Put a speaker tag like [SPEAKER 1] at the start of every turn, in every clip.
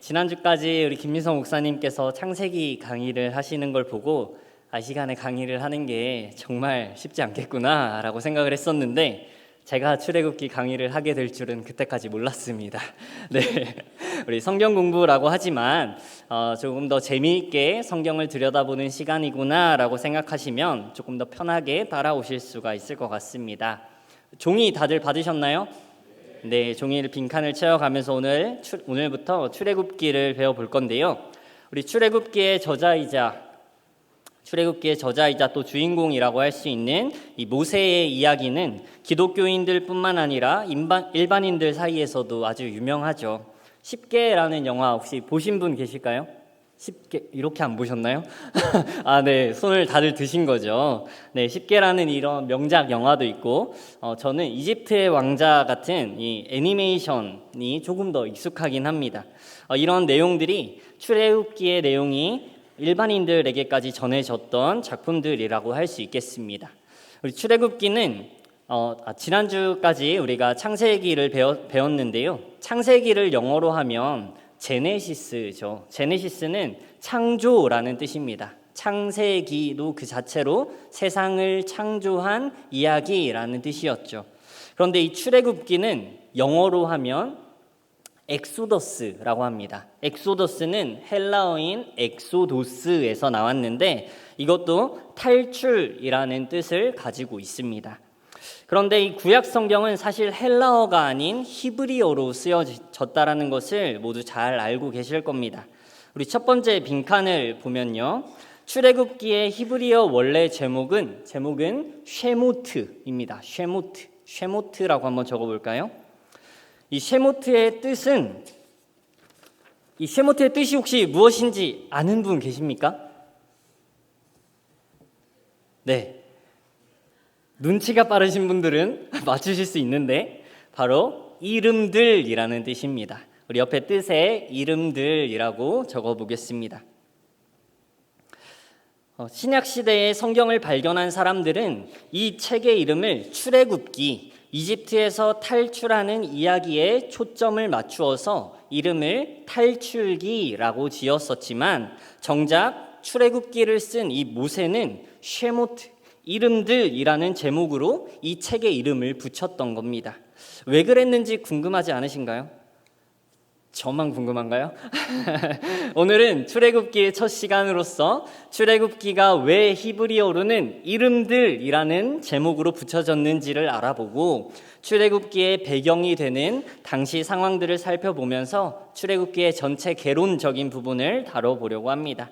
[SPEAKER 1] 지난주까지 우리 김민성 목사님께서 창세기 강의를 하시는 걸 보고 이 시간에 강의를 하는 게 정말 쉽지 않겠구나 라고 생각을 했었는데 제가 출애굽기 강의를 하게 될 줄은 그때까지 몰랐습니다. 네, 우리 성경 공부라고 하지만 조금 더 재미있게 성경을 들여다보는 시간이구나 라고 생각하시면 조금 더 편하게 따라오실 수가 있을 것 같습니다. 종이 다들 받으셨나요? 네, 종이를 빈칸을 채워가면서 오늘부터 출애굽기를 배워볼 건데요. 우리 출애굽기의 저자이자 또 주인공이라고 할 수 있는 이 모세의 이야기는 기독교인들뿐만 아니라 일반인들 사이에서도 아주 유명하죠. 10개라는 영화 혹시 보신 분 계실까요? 10개 이렇게 안 보셨나요? 네, 손을 다들 드신 거죠. 네, 10개라는 이런 명작 영화도 있고 저는 이집트의 왕자 같은 이 애니메이션이 조금 더 익숙하긴 합니다. 이런 내용들이 출애굽기의 내용이 일반인들에게까지 전해졌던 작품들이라고 할 수 있겠습니다. 우리 출애굽기는 지난주까지 우리가 창세기를 배웠는데요. 창세기를 영어로 하면 제네시스죠. 제네시스는 창조라는 뜻입니다. 창세기도 그 자체로 세상을 창조한 이야기라는 뜻이었죠. 그런데 이 출애굽기는 영어로 하면 엑소더스라고 합니다. 엑소더스는 헬라어인 엑소도스에서 나왔는데 이것도 탈출이라는 뜻을 가지고 있습니다. 그런데 이 구약 성경은 사실 헬라어가 아닌 히브리어로 쓰여졌다라는 것을 모두 잘 알고 계실 겁니다. 우리 첫 번째 빈칸을 보면요. 출애굽기의 히브리어 원래 제목은 쉐모트입니다. 쉐모트라고 한번 적어볼까요? 이 쉐모트의 뜻이 혹시 무엇인지 아는 분 계십니까? 네. 눈치가 빠르신 분들은 맞추실 수 있는데 바로 이름들이라는 뜻입니다. 우리 옆에 뜻에 이름들이라고 적어보겠습니다. 신약 시대에 성경을 발견한 사람들은 이 책의 이름을 출애굽기, 이집트에서 탈출하는 이야기에 초점을 맞추어서 이름을 탈출기라고 지었었지만 정작 출애굽기를 쓴 이 모세는 쉐모트, 이름들이라는 제목으로 이 책의 이름을 붙였던 겁니다. 왜 그랬는지 궁금하지 않으신가요? 저만 궁금한가요? 오늘은 출애굽기의 첫 시간으로서 출애굽기가 왜 히브리어로는 이름들이라는 제목으로 붙여졌는지를 알아보고 출애굽기의 배경이 되는 당시 상황들을 살펴보면서 출애굽기의 전체 개론적인 부분을 다뤄보려고 합니다.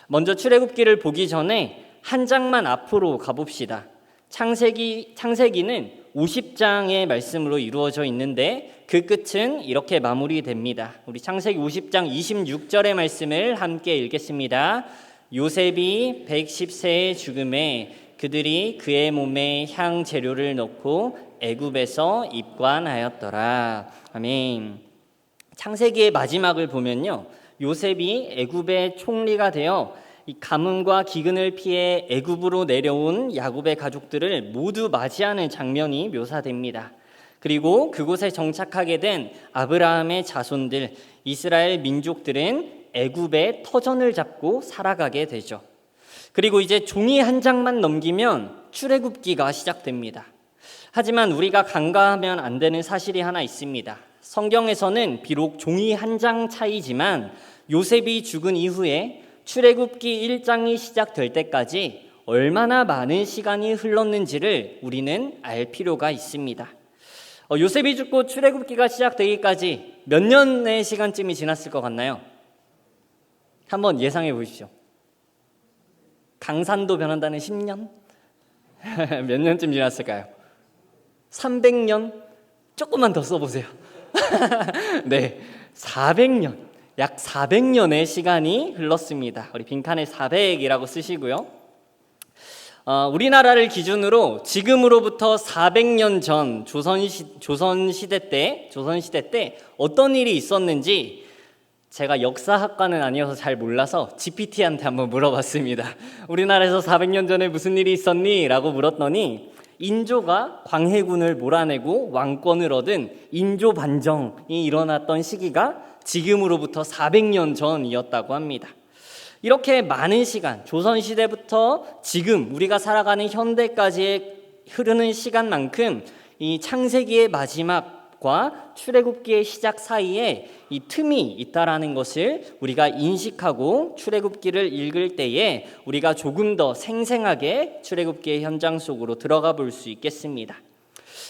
[SPEAKER 1] 먼저 출애굽기를 보기 전에 한 장만 앞으로 가봅시다. 창세기는 50장의 말씀으로 이루어져 있는데 그 끝은 이렇게 마무리됩니다. 우리 창세기 50장 26절의 말씀을 함께 읽겠습니다. 요셉이 110세의 죽음에 그들이 그의 몸에 향 재료를 넣고 애굽에서 입관하였더라. 아멘. 창세기의 마지막을 보면요. 요셉이 애굽의 총리가 되어 이 가뭄과 기근을 피해 애굽으로 내려온 야곱의 가족들을 모두 맞이하는 장면이 묘사됩니다. 그리고 그곳에 정착하게 된 아브라함의 자손들, 이스라엘 민족들은 애굽의 터전을 잡고 살아가게 되죠. 그리고 이제 종이 한 장만 넘기면 출애굽기가 시작됩니다. 하지만 우리가 간과하면 안 되는 사실이 하나 있습니다. 성경에서는 비록 종이 한 장 차이지만 요셉이 죽은 이후에 출애굽기 1장이 시작될 때까지 얼마나 많은 시간이 흘렀는지를 우리는 알 필요가 있습니다. 요셉이 죽고 출애굽기가 시작되기까지 몇 년의 시간쯤이 지났을 것 같나요? 한번 예상해 보십시오. 강산도 변한다는 10년? 몇 년쯤 지났을까요? 300년? 조금만 더 써보세요. 네, 400년. 약 400년의 시간이 흘렀습니다. 우리 빈칸에 400이라고 쓰시고요. 우리나라를 기준으로 지금으로부터 400년 전 조선시대 때 어떤 일이 있었는지 제가 역사학과는 아니어서 잘 몰라서 GPT한테 한번 물어봤습니다. 우리나라에서 400년 전에 무슨 일이 있었니? 라고 물었더니 인조가 광해군을 몰아내고 왕권을 얻은 인조 반정이 일어났던 시기가 지금으로부터 400년 전이었다고 합니다. 이렇게 많은 시간, 조선시대부터 지금 우리가 살아가는 현대까지의 흐르는 시간만큼 이 창세기의 마지막과 출애굽기의 시작 사이에 이 틈이 있다라는 것을 우리가 인식하고 출애굽기를 읽을 때에 우리가 조금 더 생생하게 출애굽기의 현장 속으로 들어가 볼 수 있겠습니다.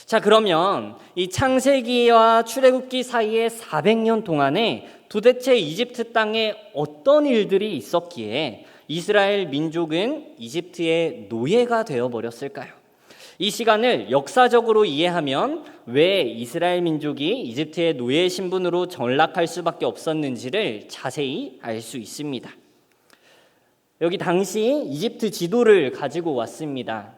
[SPEAKER 1] 자, 그러면 이 창세기와 출애굽기 사이에 400년 동안에 도대체 이집트 땅에 어떤 일들이 있었기에 이스라엘 민족은 이집트의 노예가 되어버렸을까요? 이 시간을 역사적으로 이해하면 왜 이스라엘 민족이 이집트의 노예 신분으로 전락할 수밖에 없었는지를 자세히 알 수 있습니다. 여기 당시 이집트 지도를 가지고 왔습니다.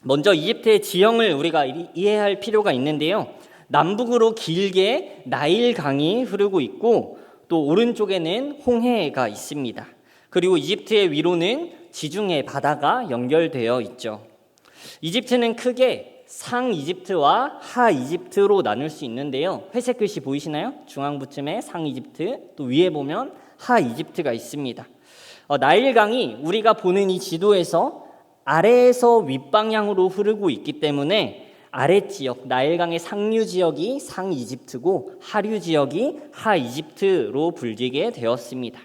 [SPEAKER 1] 먼저 이집트의 지형을 우리가 이해할 필요가 있는데요. 남북으로 길게 나일강이 흐르고 있고 또 오른쪽에는 홍해가 있습니다. 그리고 이집트의 위로는 지중해 바다가 연결되어 있죠. 이집트는 크게 상이집트와 하이집트로 나눌 수 있는데요. 회색 글씨 보이시나요? 중앙부쯤에 상이집트, 또 위에 보면 하이집트가 있습니다. 나일강이 우리가 보는 이 지도에서 아래에서 윗방향으로 흐르고 있기 때문에 아랫지역, 나일강의 상류 지역이 상이집트고 하류 지역이 하이집트로 불리게 되었습니다.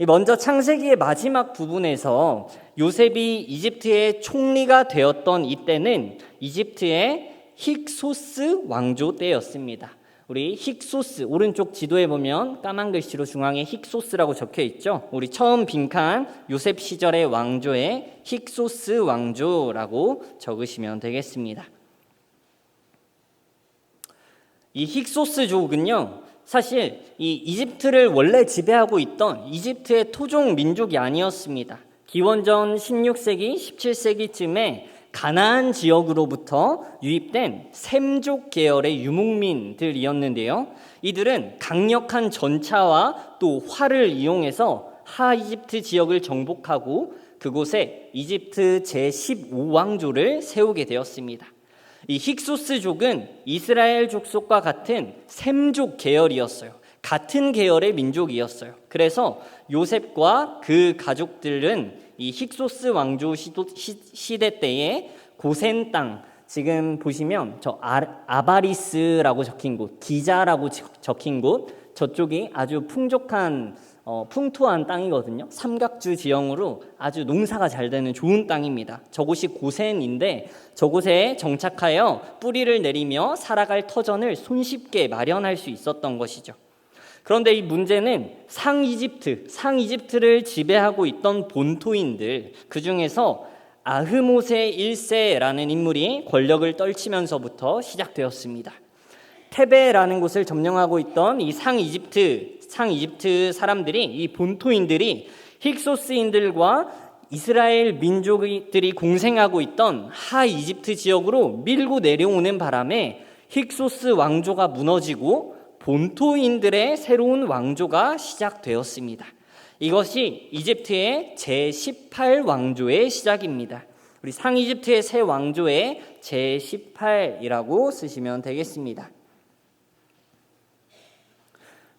[SPEAKER 1] 먼저 창세기의 마지막 부분에서 요셉이 이집트의 총리가 되었던 이때는 이집트의 힉소스 왕조 때였습니다. 우리 힉소스, 오른쪽 지도에 보면 까만 글씨로 중앙에 힉소스라고 적혀 있죠. 우리 처음 빈칸 요셉 시절의 왕조에 힉소스 왕조라고 적으시면 되겠습니다. 이 힉소스족은요, 사실 이 이집트를 원래 지배하고 있던 이집트의 토종 민족이 아니었습니다. 기원전 16세기, 17세기쯤에 가나안 지역으로부터 유입된 셈족 계열의 유목민들이었는데요. 이들은 강력한 전차와 또 활을 이용해서 하이집트 지역을 정복하고 그곳에 이집트 제15왕조를 세우게 되었습니다. 이 힉소스족은 이스라엘 족속과 같은 셈족 계열이었어요. 같은 계열의 민족이었어요. 그래서 요셉과 그 가족들은 이 힉소스 왕조 시대 때에 고센 땅, 지금 보시면 저 아바리스라고 적힌 곳, 기자라고 적힌 곳, 저쪽이 아주 풍토한 땅이거든요. 삼각주 지형으로 아주 농사가 잘 되는 좋은 땅입니다. 저곳이 고센인데 저곳에 정착하여 뿌리를 내리며 살아갈 터전을 손쉽게 마련할 수 있었던 것이죠. 그런데 이 문제는 상이집트를 지배하고 있던 본토인들, 그 중에서 아흐모세 1세라는 인물이 권력을 떨치면서부터 시작되었습니다. 테베라는 곳을 점령하고 있던 이 상이집트 사람들이, 이 본토인들이 힉소스인들과 이스라엘 민족들이 공생하고 있던 하이집트 지역으로 밀고 내려오는 바람에 힉소스 왕조가 무너지고 본토인들의 새로운 왕조가 시작되었습니다. 이것이 이집트의 제18왕조의 시작입니다. 우리 상이집트의 새 왕조의 제18이라고 쓰시면 되겠습니다.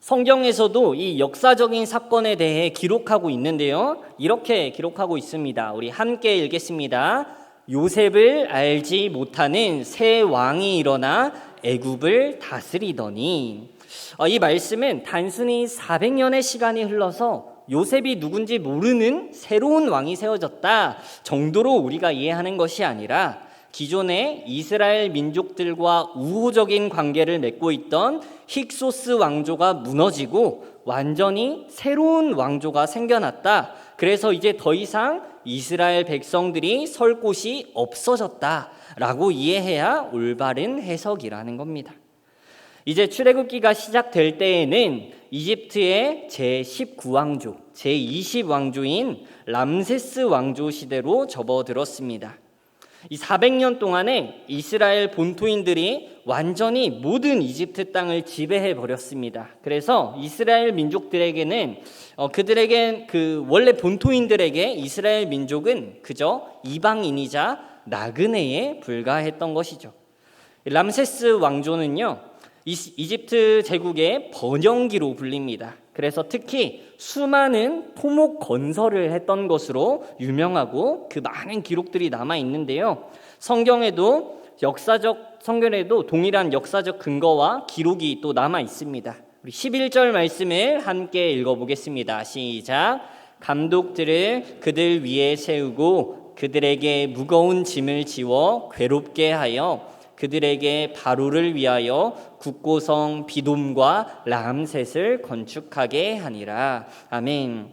[SPEAKER 1] 성경에서도 이 역사적인 사건에 대해 기록하고 있는데요. 이렇게 기록하고 있습니다. 우리 함께 읽겠습니다. 요셉을 알지 못하는 새 왕이 일어나 애굽을 다스리더니, 이 말씀은 단순히 400년의 시간이 흘러서 요셉이 누군지 모르는 새로운 왕이 세워졌다 정도로 우리가 이해하는 것이 아니라 기존의 이스라엘 민족들과 우호적인 관계를 맺고 있던 힉소스 왕조가 무너지고 완전히 새로운 왕조가 생겨났다. 그래서 이제 더 이상 이스라엘 백성들이 설 곳이 없어졌다라고 이해해야 올바른 해석이라는 겁니다. 이제 출애굽기가 시작될 때에는 이집트의 제19왕조, 제20왕조인 람세스 왕조 시대로 접어들었습니다. 이 400년 동안에 이스라엘 본토인들이 완전히 모든 이집트 땅을 지배해 버렸습니다. 그래서 이스라엘 민족들에게는 원래 본토인들에게 이스라엘 민족은 그저 이방인이자 나그네에 불과했던 것이죠. 람세스 왕조는요, 이집트 제국의 번영기로 불립니다. 그래서 특히 수많은 토목 건설을 했던 것으로 유명하고 그 많은 기록들이 남아 있는데요. 성경에도 동일한 역사적 근거와 기록이 또 남아 있습니다. 우리 11절 말씀을 함께 읽어보겠습니다. 시작. 감독들을 그들 위에 세우고 그들에게 무거운 짐을 지워 괴롭게 하여 그들에게 바로를 위하여 국고성 비돔과 람셋을 건축하게 하니라. 아멘.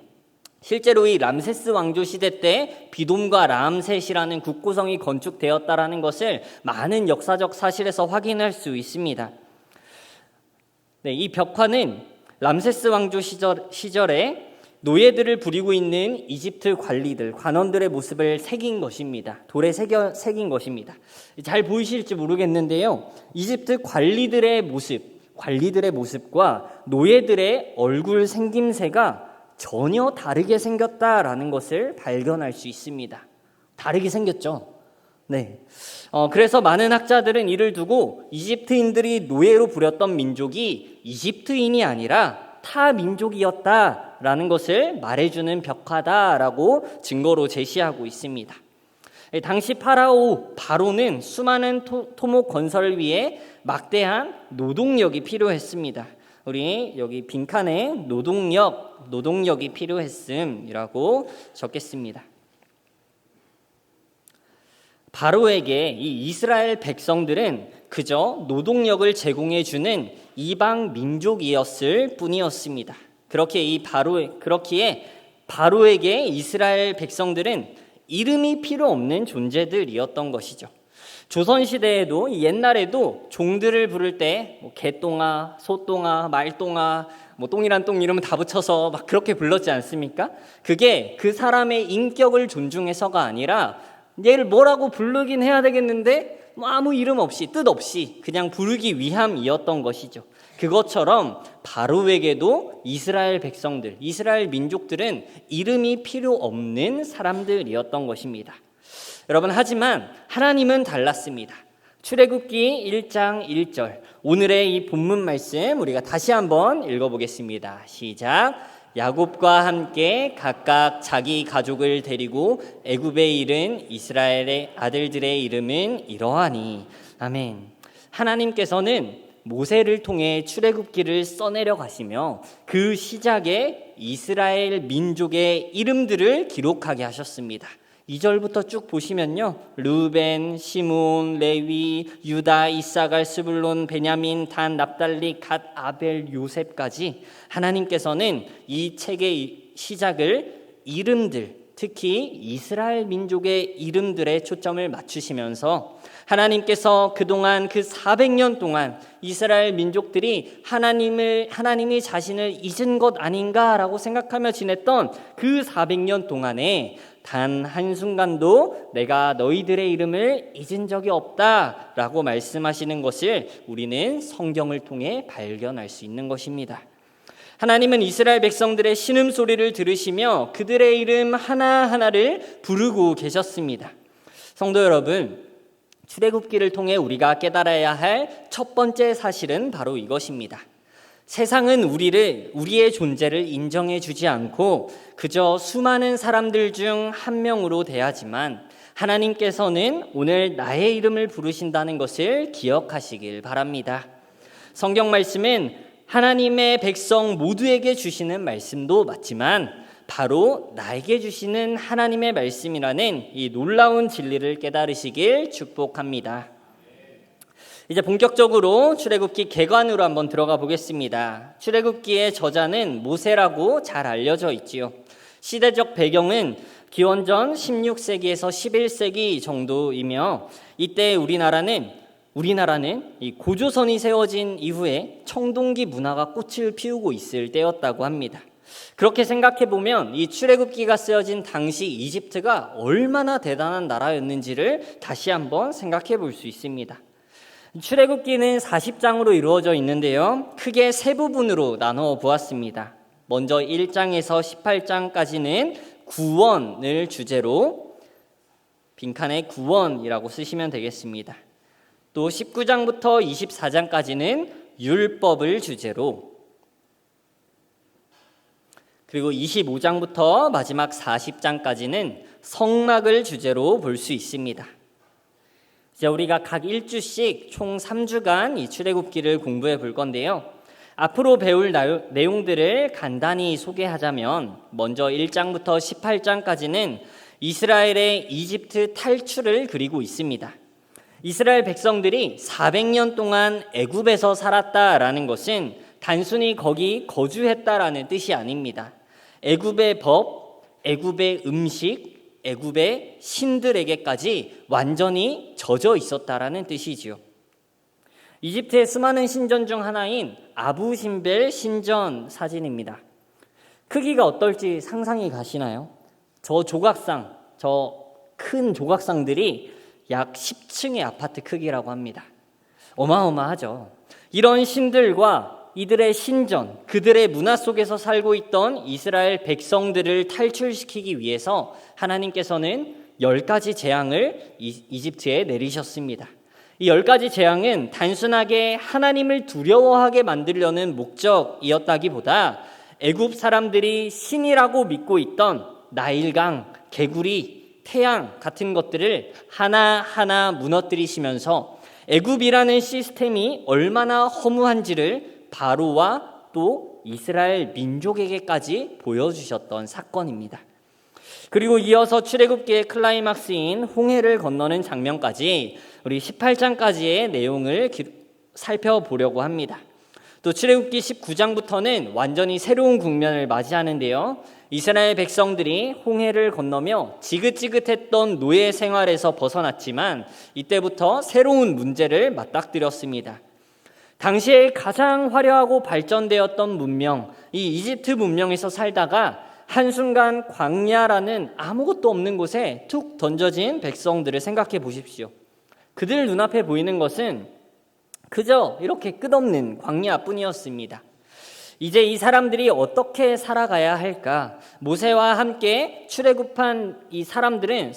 [SPEAKER 1] 실제로 이 람세스 왕조 시대 때 비돔과 람셋이라는 국고성이 건축되었다라는 것을 많은 역사적 사실에서 확인할 수 있습니다. 네, 이 벽화는 람세스 왕조 시절에 노예들을 부리고 있는 이집트 관원들의 모습을 새긴 것입니다. 돌에 새긴 것입니다. 잘 보이실지 모르겠는데요. 이집트 관리들의 모습과 노예들의 얼굴 생김새가 전혀 다르게 생겼다라는 것을 발견할 수 있습니다. 다르게 생겼죠. 네. 그래서 많은 학자들은 이를 두고 이집트인들이 노예로 부렸던 민족이 이집트인이 아니라 타 민족이었다라는 것을 말해주는 벽화다라고 증거로 제시하고 있습니다. 당시 바로는 수많은 토목 건설을 위해 막대한 노동력이 필요했습니다. 우리 여기 빈칸에 노동력이 필요했음이라고 적겠습니다. 바로에게 이 이스라엘 백성들은 그저 노동력을 제공해주는 이방 민족이었을 뿐이었습니다. 그렇기에 바로에게 이스라엘 백성들은 이름이 필요 없는 존재들이었던 것이죠. 조선시대에도 옛날에도 종들을 부를 때 개똥아, 소똥아, 말똥아, 똥이란 똥 이름은 다 붙여서 막 그렇게 불렀지 않습니까? 그게 그 사람의 인격을 존중해서가 아니라 얘를 뭐라고 부르긴 해야 되겠는데 아무 이름 없이 뜻 없이 그냥 부르기 위함이었던 것이죠. 그것처럼 바로에게도 이스라엘 백성들, 이스라엘 민족들은 이름이 필요 없는 사람들이었던 것입니다. 여러분, 하지만 하나님은 달랐습니다. 출애굽기 1장 1절, 오늘의 이 본문 말씀 우리가 다시 한번 읽어보겠습니다. 시작. 야곱과 함께 각각 자기 가족을 데리고 애굽에 이른 이스라엘의 아들들의 이름은 이러하니. 아멘. 하나님께서는 모세를 통해 출애굽기를 써내려 가시며 그 시작에 이스라엘 민족의 이름들을 기록하게 하셨습니다. 2절부터 쭉 보시면요, 르벤, 시몬, 레위, 유다, 이사갈, 스불론, 베냐민, 단, 납달리, 갓, 아벨, 요셉까지 하나님께서는 이 책의 시작을 이름들, 특히 이스라엘 민족의 이름들에 초점을 맞추시면서 하나님께서 그동안 그 400년 동안 이스라엘 민족들이 하나님이 자신을 잊은 것 아닌가라고 생각하며 지냈던 그 400년 동안에 단 한순간도 내가 너희들의 이름을 잊은 적이 없다라고 말씀하시는 것을 우리는 성경을 통해 발견할 수 있는 것입니다. 하나님은 이스라엘 백성들의 신음소리를 들으시며 그들의 이름 하나하나를 부르고 계셨습니다. 성도 여러분, 출애굽기를 통해 우리가 깨달아야 할 첫 번째 사실은 바로 이것입니다. 세상은 우리의 존재를 인정해 주지 않고 그저 수많은 사람들 중 한 명으로 대하지만 하나님께서는 오늘 나의 이름을 부르신다는 것을 기억하시길 바랍니다. 성경 말씀은 하나님의 백성 모두에게 주시는 말씀도 맞지만 바로 나에게 주시는 하나님의 말씀이라는 이 놀라운 진리를 깨달으시길 축복합니다. 이제 본격적으로 출애굽기 개관으로 한번 들어가 보겠습니다. 출애굽기의 저자는 모세라고 잘 알려져 있지요. 시대적 배경은 기원전 16세기에서 11세기 정도이며 이때 우리나라는 이 고조선이 세워진 이후에 청동기 문화가 꽃을 피우고 있을 때였다고 합니다. 그렇게 생각해 보면 이 출애굽기가 쓰여진 당시 이집트가 얼마나 대단한 나라였는지를 다시 한번 생각해 볼 수 있습니다. 출애굽기는 40장으로 이루어져 있는데요, 크게 세 부분으로 나누어 보았습니다. 먼저 1장에서 18장까지는 구원을 주제로 빈칸에 구원이라고 쓰시면 되겠습니다. 또 19장부터 24장까지는 율법을 주제로, 그리고 25장부터 마지막 40장까지는 성막을 주제로 볼 수 있습니다. 이제 우리가 각 1주씩 총 3주간 이 출애굽기를 공부해 볼 건데요. 앞으로 배울 내용들을 간단히 소개하자면 먼저 1장부터 18장까지는 이스라엘의 이집트 탈출을 그리고 있습니다. 이스라엘 백성들이 400년 동안 애굽에서 살았다라는 것은 단순히 거기 거주했다라는 뜻이 아닙니다. 애굽의 법, 애굽의 음식, 애굽의 신들에게까지 완전히 젖어 있었다라는 뜻이지요. 이집트의 수많은 신전 중 하나인 아부심벨 신전 사진입니다. 크기가 어떨지 상상이 가시나요? 저 조각상, 저 큰 조각상들이 약 10층의 아파트 크기라고 합니다. 어마어마하죠. 이런 신들과 이들의 신전, 그들의 문화 속에서 살고 있던 이스라엘 백성들을 탈출시키기 위해서 하나님께서는 10가지 재앙을 이집트에 내리셨습니다. 이 10가지 재앙은 단순하게 하나님을 두려워하게 만들려는 목적이었다기보다 애굽 사람들이 신이라고 믿고 있던 나일강, 개구리, 태양 같은 것들을 하나하나 무너뜨리시면서 애굽이라는 시스템이 얼마나 허무한지를 바로와 또 이스라엘 민족에게까지 보여주셨던 사건입니다. 그리고 이어서 출애굽기의 클라이막스인 홍해를 건너는 장면까지 우리 18장까지의 내용을 살펴보려고 합니다. 또 출애굽기 19장부터는 완전히 새로운 국면을 맞이하는데요. 이스라엘 백성들이 홍해를 건너며 지긋지긋했던 노예 생활에서 벗어났지만 이때부터 새로운 문제를 맞닥뜨렸습니다. 당시에 가장 화려하고 발전되었던 문명, 이 이집트 문명에서 살다가 한순간 광야라는 아무것도 없는 곳에 툭 던져진 백성들을 생각해 보십시오. 그들 눈앞에 보이는 것은 그저 이렇게 끝없는 광야뿐이었습니다. 이제 이 사람들이 어떻게 살아가야 할까? 모세와 함께 출애굽한 이 사람들의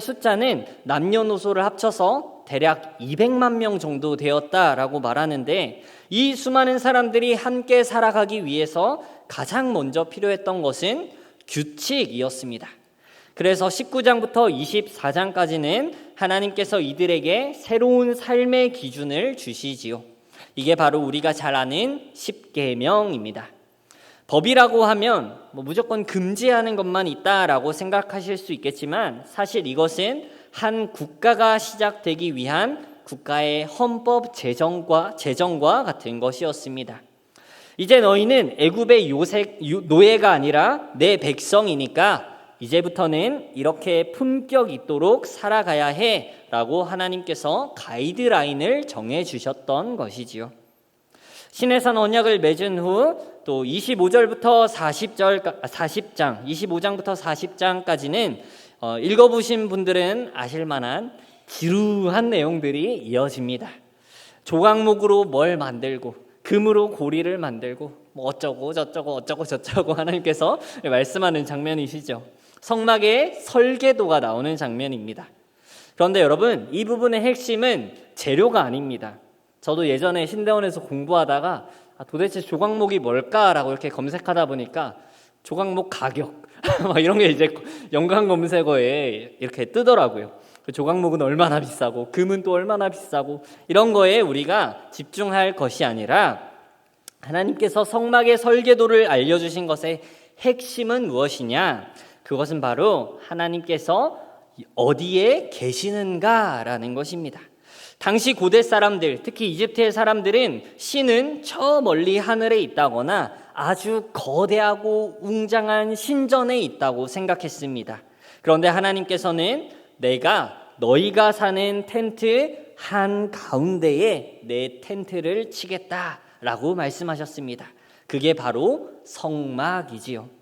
[SPEAKER 1] 숫자는 남녀노소를 합쳐서 대략 200만 명 정도 되었다라고 말하는데, 이 수많은 사람들이 함께 살아가기 위해서 가장 먼저 필요했던 것은 규칙이었습니다. 그래서 19장부터 24장까지는 하나님께서 이들에게 새로운 삶의 기준을 주시지요. 이게 바로 우리가 잘 아는 십계명입니다. 법이라고 하면 무조건 금지하는 것만 있다라고 생각하실 수 있겠지만 사실 이것은 한 국가가 시작되기 위한 국가의 헌법 제정과 같은 것이었습니다. 이제 너희는 애굽의 노예가 아니라 내 백성이니까 이제부터는 이렇게 품격 있도록 살아가야 해라고 하나님께서 가이드라인을 정해주셨던 것이지요. 시내산 언약을 맺은 후 또 25절부터 40장, 25장부터 40장까지는 읽어보신 분들은 아실만한 지루한 내용들이 이어집니다. 조각목으로 뭘 만들고 금으로 고리를 만들고 어쩌고 저쩌고 하나님께서 말씀하는 장면이시죠. 성막의 설계도가 나오는 장면입니다. 그런데 여러분, 이 부분의 핵심은 재료가 아닙니다. 저도 예전에 신대원에서 공부하다가 도대체 조각목이 뭘까라고 이렇게 검색하다 보니까 조각목 가격 막 이런 게 이제 연관 검색어에 이렇게 뜨더라고요. 그 조각목은 얼마나 비싸고 금은 또 얼마나 비싸고 이런 거에 우리가 집중할 것이 아니라 하나님께서 성막의 설계도를 알려주신 것의 핵심은 무엇이냐? 그것은 바로 하나님께서 어디에 계시는가라는 것입니다. 당시 고대 사람들, 특히 이집트의 사람들은 신은 저 멀리 하늘에 있다거나 아주 거대하고 웅장한 신전에 있다고 생각했습니다. 그런데 하나님께서는 내가 너희가 사는 텐트 한가운데에 내 텐트를 치겠다라고 말씀하셨습니다. 그게 바로 성막이지요.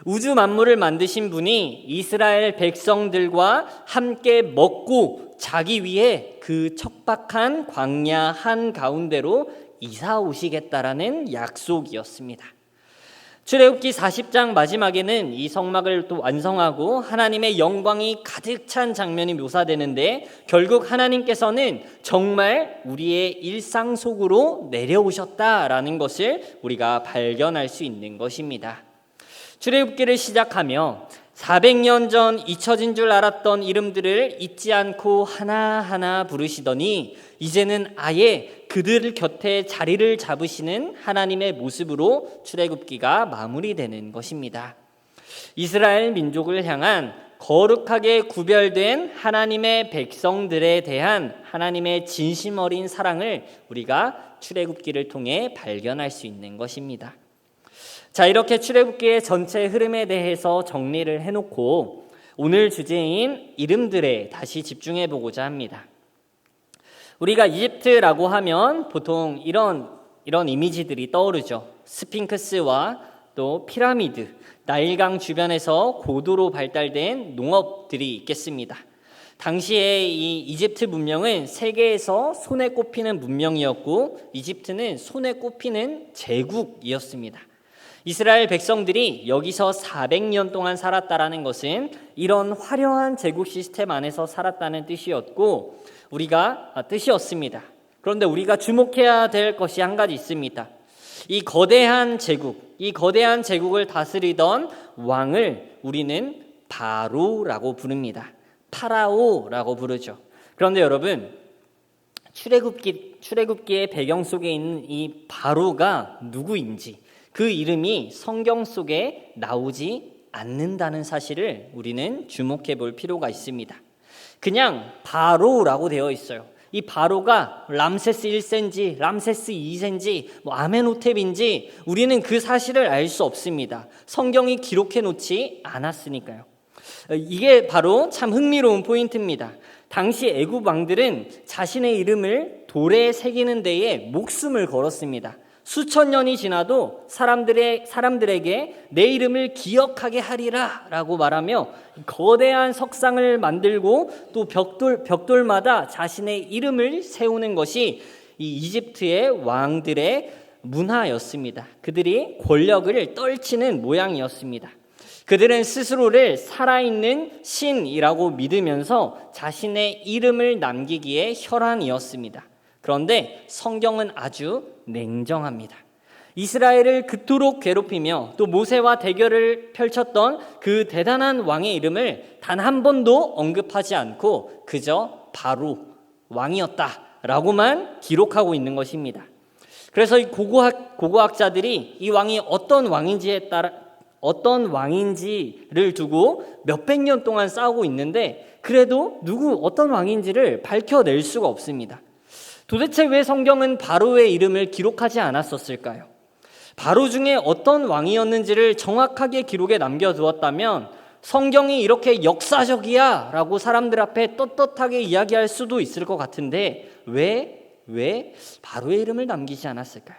[SPEAKER 1] 우주 만물을 만드신 분이 이스라엘 백성들과 함께 먹고 자기 위해 그 척박한 광야 한가운데로 이사 오시겠다라는 약속이었습니다. 출애굽기 40장 마지막에는 이 성막을 또 완성하고 하나님의 영광이 가득 찬 장면이 묘사되는데, 결국 하나님께서는 정말 우리의 일상 속으로 내려오셨다라는 것을 우리가 발견할 수 있는 것입니다. 출애굽기를 시작하며 400년 전 잊혀진 줄 알았던 이름들을 잊지 않고 하나하나 부르시더니 이제는 아예 그들 곁에 자리를 잡으시는 하나님의 모습으로 출애굽기가 마무리되는 것입니다. 이스라엘 민족을 향한 거룩하게 구별된 하나님의 백성들에 대한 하나님의 진심 어린 사랑을 우리가 출애굽기를 통해 발견할 수 있는 것입니다. 자, 이렇게 출애굽기의 전체 흐름에 대해서 정리를 해놓고 오늘 주제인 이름들에 다시 집중해 보고자 합니다. 우리가 이집트라고 하면 보통 이런 이미지들이 떠오르죠. 스핑크스와 또 피라미드, 나일강 주변에서 고도로 발달된 농업들이 있겠습니다. 당시에 이 이집트 문명은 세계에서 손에 꼽히는 문명이었고, 이집트는 손에 꼽히는 제국이었습니다. 이스라엘 백성들이 여기서 400년 동안 살았다라는 것은 이런 화려한 제국 시스템 안에서 살았다는 뜻이었고, 뜻이었습니다. 그런데 우리가 주목해야 될 것이 한 가지 있습니다. 이 거대한 제국을 다스리던 왕을 우리는 바로라고 부릅니다. 파라오라고 부르죠. 그런데 여러분, 출애굽기의 배경 속에 있는 이 바로가 누구인지, 그 이름이 성경 속에 나오지 않는다는 사실을 우리는 주목해 볼 필요가 있습니다. 그냥 바로라고 되어 있어요. 이 바로가 람세스 1세인지 람세스 2세인지 아멘호텝인지 우리는 그 사실을 알 수 없습니다. 성경이 기록해 놓지 않았으니까요. 이게 바로 참 흥미로운 포인트입니다. 당시 애굽 왕들은 자신의 이름을 돌에 새기는 데에 목숨을 걸었습니다. 수천 년이 지나도 사람들에게 내 이름을 기억하게 하리라 라고 말하며 거대한 석상을 만들고 또 벽돌마다 자신의 이름을 세우는 것이 이 이집트의 왕들의 문화였습니다. 그들이 권력을 떨치는 모양이었습니다. 그들은 스스로를 살아있는 신이라고 믿으면서 자신의 이름을 남기기에 혈안이었습니다. 그런데 성경은 아주 냉정합니다. 이스라엘을 그토록 괴롭히며 또 모세와 대결을 펼쳤던 그 대단한 왕의 이름을 단 한 번도 언급하지 않고 그저 바로 왕이었다라고만 기록하고 있는 것입니다. 그래서 이 고고학자들이 이 왕이 어떤 왕인지를 두고 몇백 년 동안 싸우고 있는데 그래도 어떤 왕인지를 밝혀낼 수가 없습니다. 도대체 왜 성경은 바로의 이름을 기록하지 않았었을까요? 바로 중에 어떤 왕이었는지를 정확하게 기록에 남겨두었다면 성경이 이렇게 역사적이야 라고 사람들 앞에 떳떳하게 이야기할 수도 있을 것 같은데 왜 바로의 이름을 남기지 않았을까요?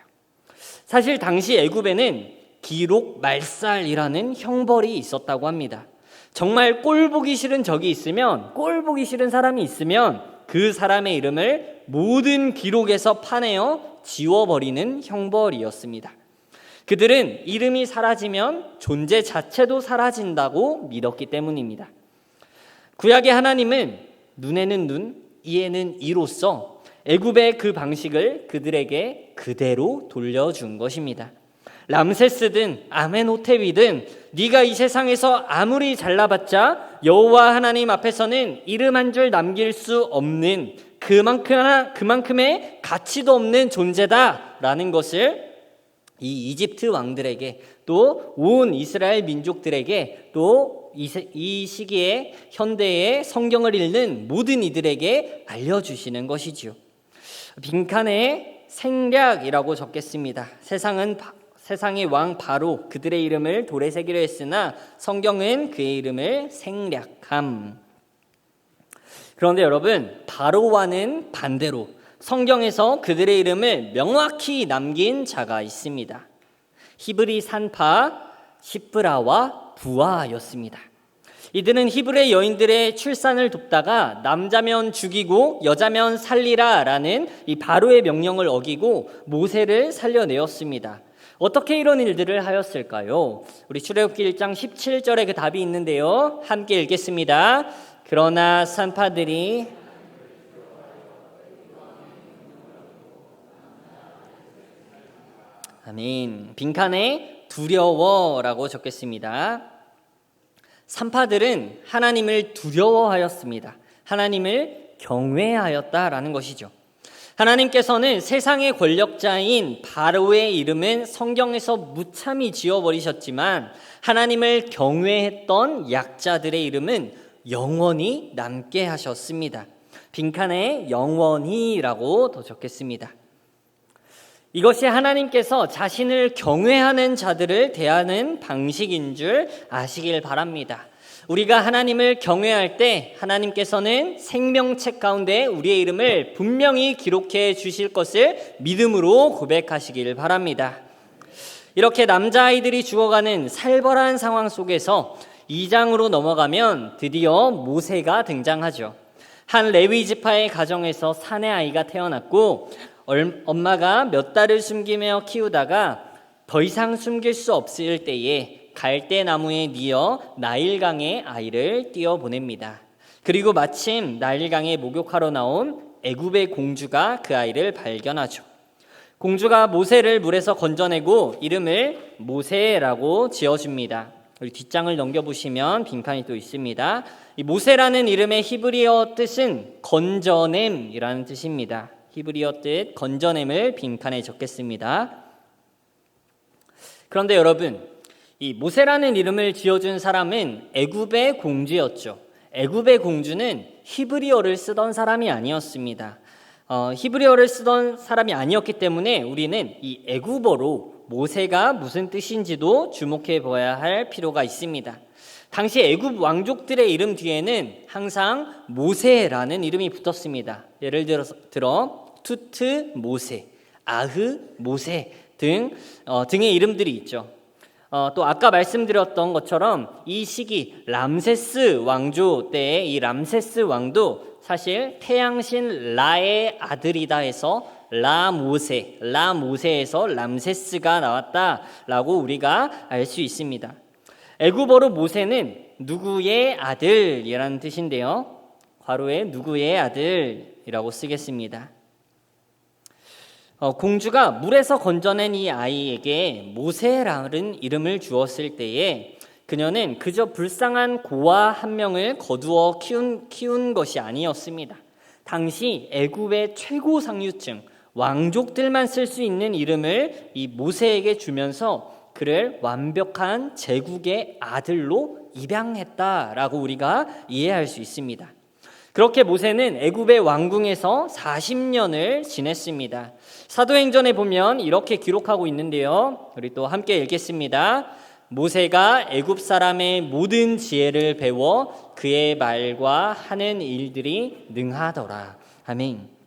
[SPEAKER 1] 사실 당시 애굽에는 기록 말살이라는 형벌이 있었다고 합니다. 정말 꼴 보기 싫은 사람이 있으면 그 사람의 이름을 모든 기록에서 파내어 지워버리는 형벌이었습니다. 그들은 이름이 사라지면 존재 자체도 사라진다고 믿었기 때문입니다. 구약의 하나님은 눈에는 눈, 이에는 이로써 애굽의 그 방식을 그들에게 그대로 돌려준 것입니다. 람세스든 아멘호텝이든 네가 이 세상에서 아무리 잘나봤자 여호와 하나님 앞에서는 이름 한 줄 남길 수 없는 그만큼의 가치도 없는 존재다라는 것을 이 이집트 왕들에게 또 온 이스라엘 민족들에게 또 이 시기에 현대의 성경을 읽는 모든 이들에게 알려주시는 것이죠. 빈칸에 생략이라고 적겠습니다. 세상의 왕 바로 그들의 이름을 돌에 새기려 했으나 성경은 그의 이름을 생략함. 그런데 여러분, 바로와는 반대로 성경에서 그들의 이름을 명확히 남긴 자가 있습니다. 히브리 산파 시프라와 부아였습니다. 이들은 히브리 여인들의 출산을 돕다가 남자면 죽이고 여자면 살리라 라는 이 바로의 명령을 어기고 모세를 살려내었습니다. 어떻게 이런 일들을 하였을까요? 우리 출애굽기 1장 17절에 그 답이 있는데요. 함께 읽겠습니다. 그러나 산파들이 아멘. 빈칸에 두려워라고 적겠습니다. 산파들은 하나님을 두려워하였습니다. 하나님을 경외하였다라는 것이죠. 하나님께서는 세상의 권력자인 바로의 이름은 성경에서 무참히 지워버리셨지만 하나님을 경외했던 약자들의 이름은 영원히 남게 하셨습니다. 빈칸에 영원히라고 더 적겠습니다. 이것이 하나님께서 자신을 경외하는 자들을 대하는 방식인 줄 아시길 바랍니다. 우리가 하나님을 경외할 때 하나님께서는 생명책 가운데 우리의 이름을 분명히 기록해 주실 것을 믿음으로 고백하시길 바랍니다. 이렇게 남자아이들이 죽어가는 살벌한 상황 속에서 2장으로 넘어가면 드디어 모세가 등장하죠. 한 레위 지파의 가정에서 사내 아이가 태어났고 엄마가 몇 달을 숨기며 키우다가 더 이상 숨길 수 없을 때에 갈대나무에 뉘어 나일강에 아이를 띄어보냅니다. 그리고 마침 나일강에 목욕하러 나온 애굽의 공주가 그 아이를 발견하죠. 공주가 모세를 물에서 건져내고 이름을 모세라고 지어줍니다. 우리 뒷장을 넘겨보시면 빈칸이 또 있습니다. 이 모세라는 이름의 히브리어 뜻은 건져냄이라는 뜻입니다. 히브리어 뜻 건져냄을 빈칸에 적겠습니다. 그런데 여러분, 이 모세라는 이름을 지어준 사람은 애굽의 공주였죠. 애굽의 공주는 히브리어를 쓰던 사람이 아니었습니다. 히브리어를 쓰던 사람이 아니었기 때문에 우리는 이 애굽어로 모세가 무슨 뜻인지도 주목해 봐야 할 필요가 있습니다. 당시 애굽 왕족들의 이름 뒤에는 항상 모세라는 이름이 붙었습니다. 예를 들어 투트 모세, 아흐 모세 등의 이름들이 있죠. 또 아까 말씀드렸던 것처럼 이 시기 람세스 왕조 때의 이 람세스 왕도 사실 태양신 라의 아들이다 해서 라모세에서 람세스가 나왔다라고 우리가 알 수 있습니다. 애굽어로 모세는 누구의 아들이라는 뜻인데요. 괄호에 누구의 아들이라고 쓰겠습니다. 공주가 물에서 건져낸 이 아이에게 모세라는 이름을 주었을 때에 그녀는 그저 불쌍한 고아 한 명을 거두어 키운 것이 아니었습니다. 당시 애굽의 최고 상류층 왕족들만 쓸 수 있는 이름을 이 모세에게 주면서 그를 완벽한 제국의 아들로 입양했다라고 우리가 이해할 수 있습니다. 그렇게 모세는 애굽의 왕궁에서 40년을 지냈습니다. 사도행전에 보면 이렇게 기록하고 있는데요. 우리 또 함께 읽겠습니다. 모세가 애굽 사람의 모든 지혜를 배워 그의 말과 하는 일들이 능하더라. 아멘.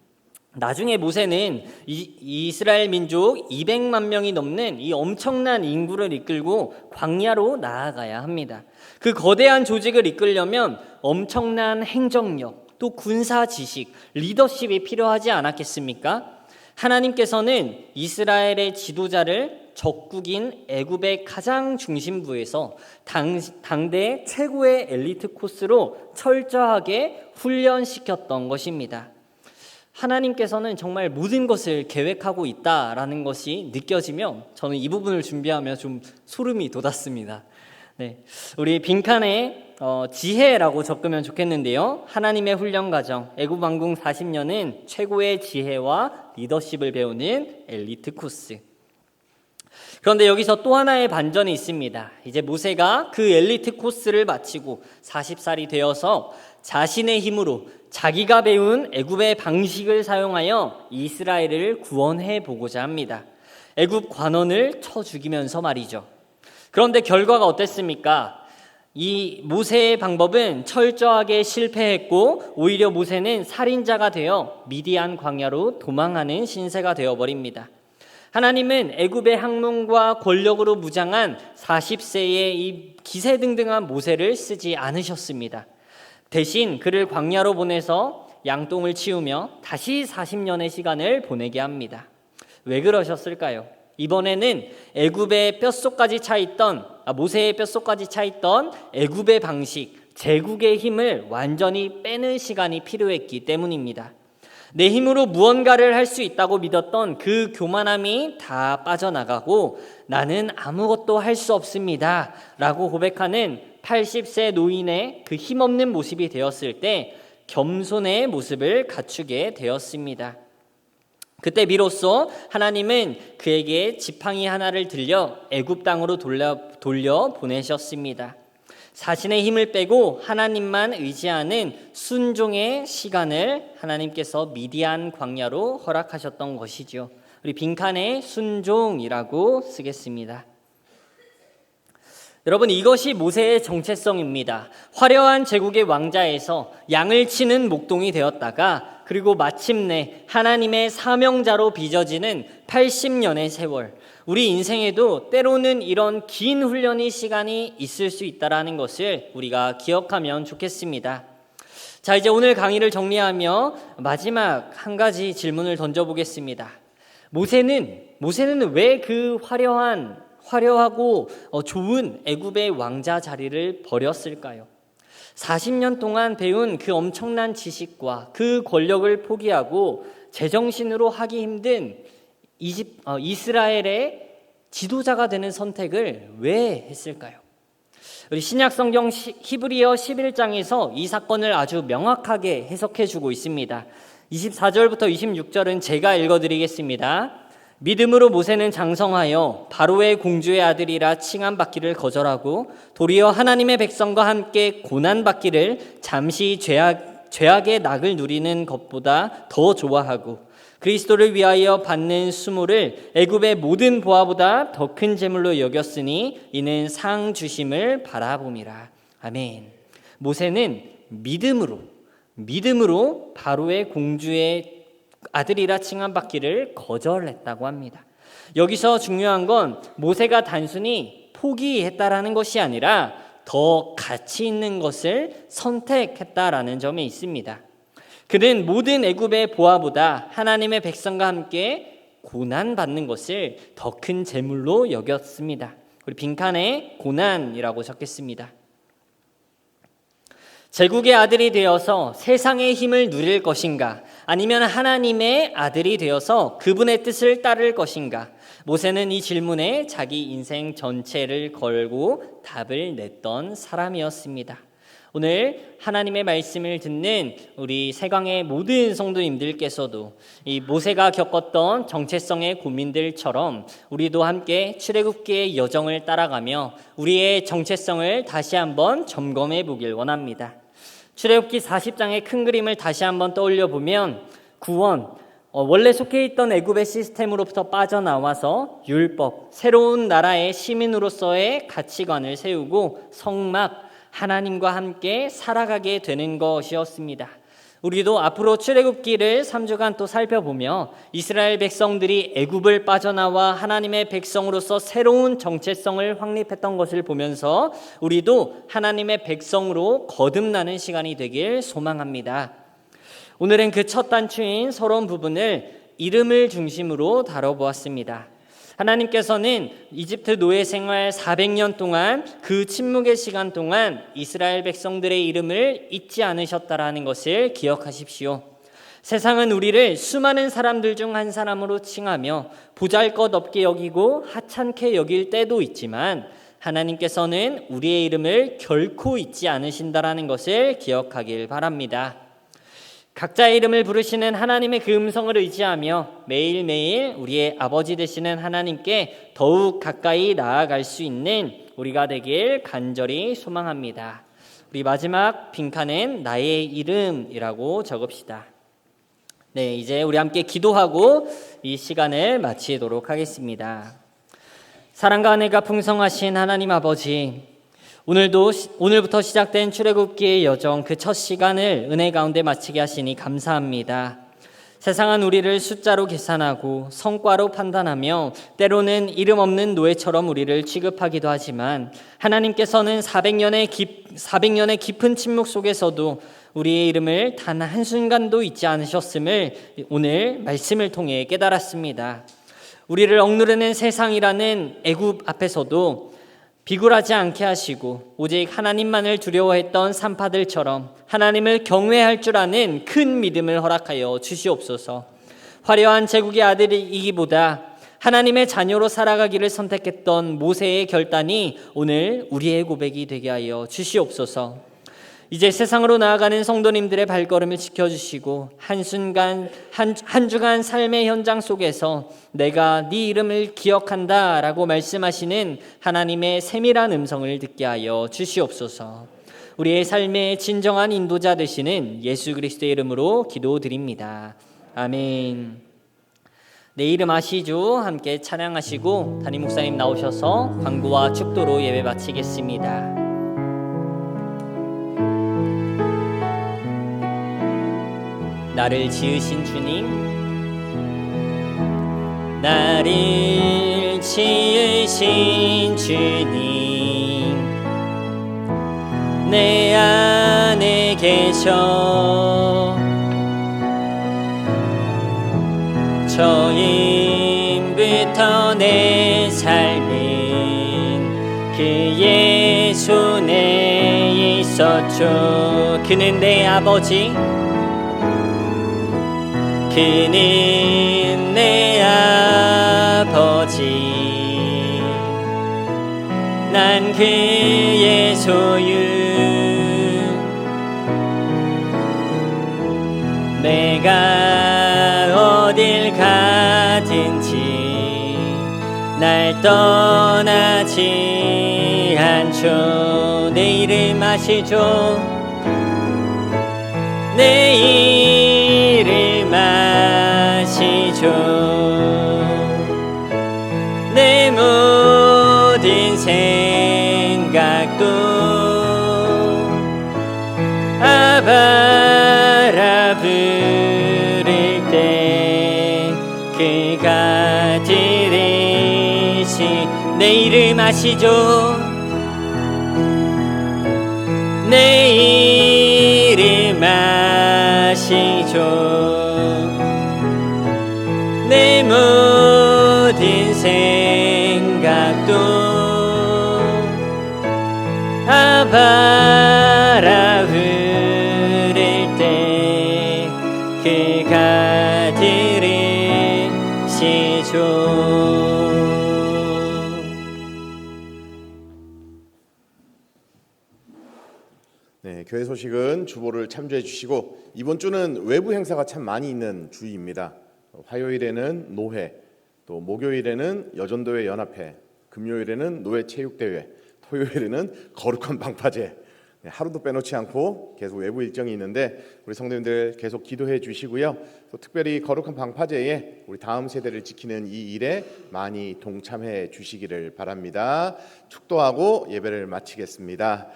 [SPEAKER 1] 나중에 모세는 이스라엘 민족 200만 명이 넘는 이 엄청난 인구를 이끌고 광야로 나아가야 합니다. 그 거대한 조직을 이끌려면 엄청난 행정력, 또 군사 지식, 리더십이 필요하지 않았겠습니까? 하나님께서는 이스라엘의 지도자를 적국인 애굽의 가장 중심부에서 당대 최고의 엘리트 코스로 철저하게 훈련시켰던 것입니다. 하나님께서는 정말 모든 것을 계획하고 있다라는 것이 느껴지면 저는 이 부분을 준비하며 좀 소름이 돋았습니다. 네, 우리 빈칸에 지혜라고 적으면 좋겠는데요. 하나님의 훈련 과정, 애굽 왕궁 40년은 최고의 지혜와 리더십을 배우는 엘리트 코스. 그런데 여기서 또 하나의 반전이 있습니다. 이제 모세가 그 엘리트 코스를 마치고 40살이 되어서 자신의 힘으로 자기가 배운 애굽의 방식을 사용하여 이스라엘을 구원해 보고자 합니다. 애굽 관원을 쳐 죽이면서 말이죠. 그런데 결과가 어땠습니까? 이 모세의 방법은 철저하게 실패했고 오히려 모세는 살인자가 되어 미디안 광야로 도망하는 신세가 되어버립니다. 하나님은 애굽의 학문과 권력으로 무장한 40세의 이 기세등등한 모세를 쓰지 않으셨습니다. 대신 그를 광야로 보내서 양똥을 치우며 다시 40년의 시간을 보내게 합니다. 왜 그러셨을까요? 이번에는 애굽의 뼛속까지 차 있던 모세의 뼛속까지 차 있던 애굽의 방식, 제국의 힘을 완전히 빼는 시간이 필요했기 때문입니다. 내 힘으로 무언가를 할 수 있다고 믿었던 그 교만함이 다 빠져나가고 나는 아무것도 할 수 없습니다 라고 고백하는 80세 노인의 그 힘없는 모습이 되었을 때 겸손의 모습을 갖추게 되었습니다. 그때 비로소 하나님은 그에게 지팡이 하나를 들려 애굽 땅으로 돌려 보내셨습니다. 자신의 힘을 빼고 하나님만 의지하는 순종의 시간을 하나님께서 미디안 광야로 허락하셨던 것이죠. 우리 빈칸에 순종이라고 쓰겠습니다. 여러분, 이것이 모세의 정체성입니다. 화려한 제국의 왕자에서 양을 치는 목동이 되었다가 그리고 마침내 하나님의 사명자로 빚어지는 80년의 세월, 우리 인생에도 때로는 이런 긴 훈련의 시간이 있을 수 있다는 것을 우리가 기억하면 좋겠습니다. 자, 이제 오늘 강의를 정리하며 마지막 한 가지 질문을 던져보겠습니다. 모세는 왜 그 화려하고 좋은 애굽의 왕자 자리를 버렸을까요? 40년 동안 배운 그 엄청난 지식과 그 권력을 포기하고 제정신으로 하기 힘든 이스라엘의 지도자가 되는 선택을 왜 했을까요? 우리 신약성경 히브리어 11장에서 이 사건을 아주 명확하게 해석해주고 있습니다. 24절부터 26절은 제가 읽어드리겠습니다. 믿음으로 모세는 장성하여 바로의 공주의 아들이라 칭함받기를 거절하고 도리어 하나님의 백성과 함께 고난받기를 잠시 죄악의 낙을 누리는 것보다 더 좋아하고 그리스도를 위하여 받는 수모를 애굽의 모든 보화보다 더 큰 재물로 여겼으니 이는 상 주심을 바라봄이라. 아멘. 모세는 믿음으로 바로의 공주의 아들이라 칭함받기를 거절했다고 합니다. 여기서 중요한 건 모세가 단순히 포기했다라는 것이 아니라 더 가치 있는 것을 선택했다라는 점에 있습니다. 그는 모든 애굽의 보화보다 하나님의 백성과 함께 고난받는 것을 더 큰 재물로 여겼습니다. 우리 빈칸에 고난이라고 적겠습니다. 제국의 아들이 되어서 세상의 힘을 누릴 것인가, 아니면 하나님의 아들이 되어서 그분의 뜻을 따를 것인가? 모세는 이 질문에 자기 인생 전체를 걸고 답을 냈던 사람이었습니다. 오늘 하나님의 말씀을 듣는 우리 세강의 모든 성도님들께서도 이 모세가 겪었던 정체성의 고민들처럼 우리도 함께 출애굽기의 여정을 따라가며 우리의 정체성을 다시 한번 점검해 보길 원합니다. 출애굽기 40장의 큰 그림을 다시 한번 떠올려 보면 구원, 원래 속해 있던 애굽의 시스템으로부터 빠져나와서 율법, 새로운 나라의 시민으로서의 가치관을 세우고 성막, 하나님과 함께 살아가게 되는 것이었습니다. 우리도 앞으로 출애굽기를 3주간 또 살펴보며 이스라엘 백성들이 애굽을 빠져나와 하나님의 백성으로서 새로운 정체성을 확립했던 것을 보면서 우리도 하나님의 백성으로 거듭나는 시간이 되길 소망합니다. 오늘은 그 첫 단추인 서론 부분을 이름을 중심으로 다뤄보았습니다. 하나님께서는 이집트 노예 생활 400년 동안 그 침묵의 시간 동안 이스라엘 백성들의 이름을 잊지 않으셨다라는 것을 기억하십시오. 세상은 우리를 수많은 사람들 중 한 사람으로 칭하며 보잘것없게 여기고 하찮게 여길 때도 있지만 하나님께서는 우리의 이름을 결코 잊지 않으신다라는 것을 기억하길 바랍니다. 각자의 이름을 부르시는 하나님의 그 음성을 의지하며 매일매일 우리의 아버지 되시는 하나님께 더욱 가까이 나아갈 수 있는 우리가 되길 간절히 소망합니다. 우리 마지막 빈칸엔 나의 이름이라고 적읍시다. 네, 이제 우리 함께 기도하고 이 시간을 마치도록 하겠습니다. 사랑과 은혜가 풍성하신 하나님 아버지, 오늘부터 시작된 출애굽기의 여정, 그 첫 시간을 은혜 가운데 마치게 하시니 감사합니다. 세상은 우리를 숫자로 계산하고 성과로 판단하며 때로는 이름 없는 노예처럼 우리를 취급하기도 하지만 하나님께서는 400년의 깊은 침묵 속에서도 우리의 이름을 단 한순간도 잊지 않으셨음을 오늘 말씀을 통해 깨달았습니다. 우리를 억누르는 세상이라는 애굽 앞에서도 비굴하지 않게 하시고 오직 하나님만을 두려워했던 산파들처럼 하나님을 경외할 줄 아는 큰 믿음을 허락하여 주시옵소서. 화려한 제국의 아들이기보다 하나님의 자녀로 살아가기를 선택했던 모세의 결단이 오늘 우리의 고백이 되게 하여 주시옵소서. 이제 세상으로 나아가는 성도님들의 발걸음을 지켜주시고 한 주간 삶의 현장 속에서 내가 네 이름을 기억한다 라고 말씀하시는 하나님의 세밀한 음성을 듣게 하여 주시옵소서. 우리의 삶의 진정한 인도자 되시는 예수 그리스도의 이름으로 기도드립니다. 아멘. 내 이름 아시죠? 함께 찬양하시고 담임 목사님 나오셔서 광고와 축도로 예배 마치겠습니다. 나를 지으신 주님, 나를 지으신 주님, 내 안에 계셔 처음부터 내 삶은 그 예수 내 있었죠. 그는 내 아버지, 그는 내 아버지, 난 그의 소유. 내가 어딜 가든지 날 떠나지 않죠. 내 이름 아시죠? 내 이름 아시죠? 내 모든 생각도 아바라 부를 때 그가 들으시. 내 이름 아시죠? 내 이름 아시죠? 내 모든 생각도 아바라 부를 때 그가 들으시죠.
[SPEAKER 2] 네, 교회 소식은 주보를 참조해 주시고 이번 주는 외부 행사가 참 많이 있는 주입니다. 화요일에는 노회, 또 목요일에는 여전도회 연합회, 금요일에는 노회체육대회, 토요일에는 거룩한 방파제. 네, 하루도 빼놓지 않고 계속 외부 일정이 있는데 우리 성도님들 계속 기도해 주시고요. 또 특별히 거룩한 방파제에 우리 다음 세대를 지키는 이 일에 많이 동참해 주시기를 바랍니다. 축도하고 예배를 마치겠습니다.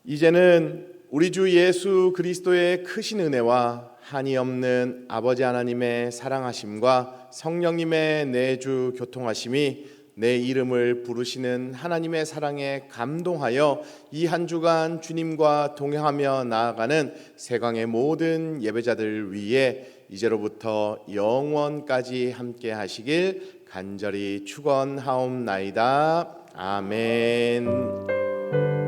[SPEAKER 2] 이제는 우리 주 예수 그리스도의 크신 은혜와 한이 없는 아버지 하나님의 사랑하심과 성령님의 내주 교통하심이 내 이름을 부르시는 하나님의 사랑에 감동하여 이 한 주간 주님과 동행하며 나아가는 세강의 모든 예배자들 위해 이제로부터 영원까지 함께 하시길 간절히 축원하옵나이다. 아멘.